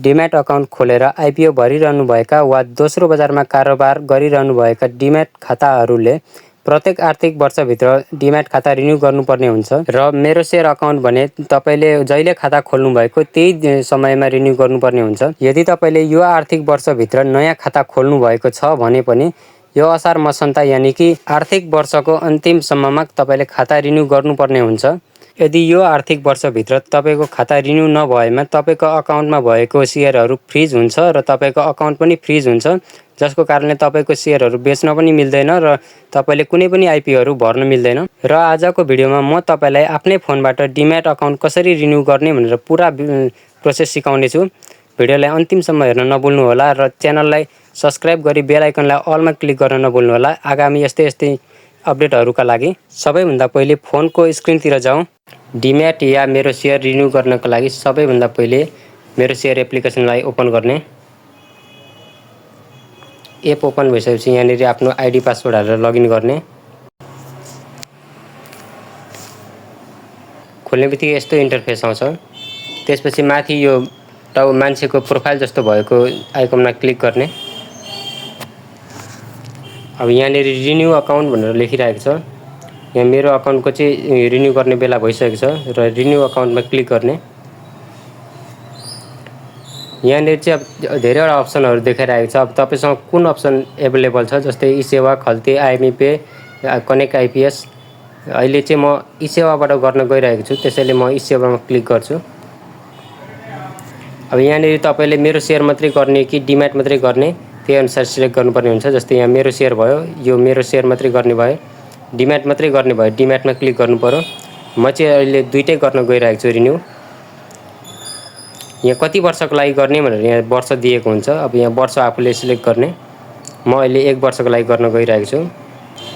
Demat account खोलेर IPO भरिरहनुभएका वा दोस्रो बजारमा कारोबार गरिरहनुभएका डिम्याट खाताहरूले प्रत्येक आर्थिक वर्षभित्र डिम्याट खाता रिन्यू गर्नुपर्ने हुन्छ र मेरो सेयर अकाउन्ट भने तपाईले जहिले खाता खोल्नु भएको त्यही समयमा रिन्यू गर्नुपर्ने हुन्छ। यदि तपाईले यो आर्थिक वर्षभित्र नयाँ खाता खोल्नु भएको छ भने पनि यो असार मसन्ता यानि कि आर्थिक वर्षको अन्तिमसम्ममा तपाईले खाता रिन्यू गर्नुपर्ने हुन्छ। यदि यो आर्थिक वर्षभित्र तपाईको खाता रिन्यू नभएमा तपाईको अकाउन्टमा भएको सेयरहरू फ्रिज हुन्छ र तपाईको अकाउन्ट पनि फ्रिज हुन्छ, जसको कारणले तपाईको सेयरहरू बेच्न पनि मिल्दैन र तपाईले कुनै पनि आइपिओहरू भर्न मिल्दैन। र आजको भिडियोमा म तपाईलाई आफ्नै फोनबाट डिम्याट अकाउन्ट कसरी रिन्यू गर्ने भनेर पुरा प्रोसेस सिकाउने छु। भिडियोलाई अन्तिमसम्म हेर्न नभुल्नु होला र च्यानललाई सब्स्क्राइब गरी बेल आइकनलाई अलमा क्लिक गर्न नभुल्नु होला आगामी यस्तै अपडेटहरूका लागि। सबैभन्दा पहिले फोनको स्क्रिनतिर जाउँ। डिम्याट या मेरो सेयर रिन्यू गर्नको लागि सबैभन्दा पहिले मेरो सेयर एप्लिकेसनलाई ओपन गर्ने। एप ओपन भइसकेपछि यहाँनिर आफ्नो आइडी पासवर्ड हालेर लगइन गर्ने। खोल्नेबित्तिकै यस्तो इन्टरफेस आउँछ। त्यसपछि माथि यो मान्छेको प्रोफाइल जस्तो भएको आइकनमा क्लिक गर्ने। अब यहाँनिर रिन्यू अकाउन्ट भनेर लेखिरहेको छ। यहाँ मेरो अकाउन्टको चाहिँ रिन्यू गर्ने बेला भइसकेको छ र रिन्यू अकाउन्टमा क्लिक गर्ने। यहाँनिर चाहिँ अब धेरैवटा अप्सनहरू देखाइरहेको छ। अब तपाईसँग कुन अप्सन एभाइलेबल छ, जस्तै ई सेवा, खल्ती, आइएमई पे, कनेक्ट आइपिएस। अहिले चाहिँ म ई सेवाबाट गर्न गइरहेको छु, त्यसैले म ई सेवामा क्लिक गर्छु। अब यहाँनिर तपाईले मेरो सेयर मात्रै गर्ने कि डिम्याट मात्रै गर्ने त्यही अनुसार सिलेक्ट गर्नुपर्ने हुन्छ। जस्तै यहाँ मेरो सेयर भयो, यो मेरो सेयर मात्रै गर्ने भए, डिम्याट मात्रै गर्ने भए डिम्याटमा क्लिक गर्नु पर्यो। म चाहिँ अहिले दुईटै गर्न गइरहेको छु रिन्यू। यहाँ कति वर्षको लागि गर्ने भनेर यहाँ वर्ष दिएको हुन्छ। अब यहाँ वर्ष आफूले सिलेक्ट गर्ने। म अहिले 1 वर्षको लागि गर्न गइरहेको छु।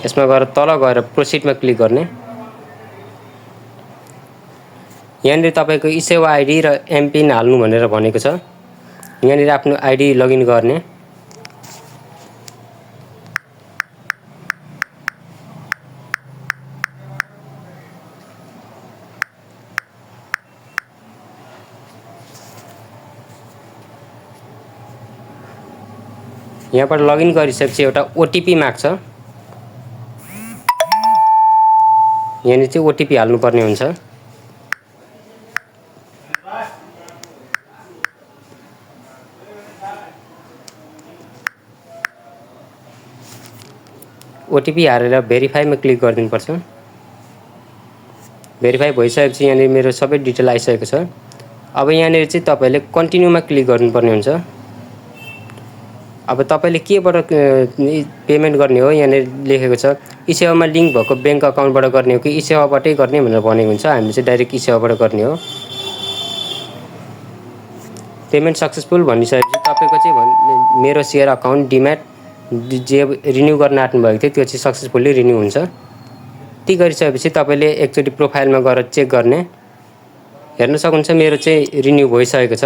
यसमा गएर तल गएर प्रोसिडमा क्लिक गर्ने। यहाँनिर तपाईको ई सेवा आइडी र एमपिन हाल्नु भनेर भनेको छ। यहाँनिर आफ्नो आइडी लगइन गर्ने। यहाँबाट लगइन गरिसकेपछि एउटा ओटिपी माग्छ। यहाँनिर चाहिँ ओटिपी हाल्नुपर्ने हुन्छ। ओटिपी हालेर भेरिफाईमा क्लिक गरिदिनुपर्छ। भेरिफाई भइसकेपछि यहाँनिर मेरो सबै डिटेल आइसकेको छ। अब यहाँनिर चाहिँ तपाईले कन्टिन्यूमा क्लिक गर्नुपर्ने हुन्छ। अब तपाईले केबाट पेमेन्ट गर्ने हो यहाँनिर लेखेको छ। ई सेवामा लिङ्क भएको बैंक अकाउन्टबाट गर्ने हो कि ई सेवाबाटै गर्ने भनेर भनेको हुन्छ। हामी चाहिँ डाइरेक्ट ई सेवाबाट गर्ने हो। पेमेन्ट सक्सेसफुल भनिसकेपछि तपाईको चाहिँ मेरो सेयर अकाउन्ट डिम्याट जे रिन्यू गर्न आँट्नु भएको थियो त्यो चाहिँ सक्सेसफुली रिन्यू हुन्छ। त्यति गरिसकेपछि तपाईले एकचोटि प्रोफाइलमा गएर चेक गर्ने। हेर्न सक्नुहुन्छ मेरो चाहिँ रिन्यू भइसकेको छ।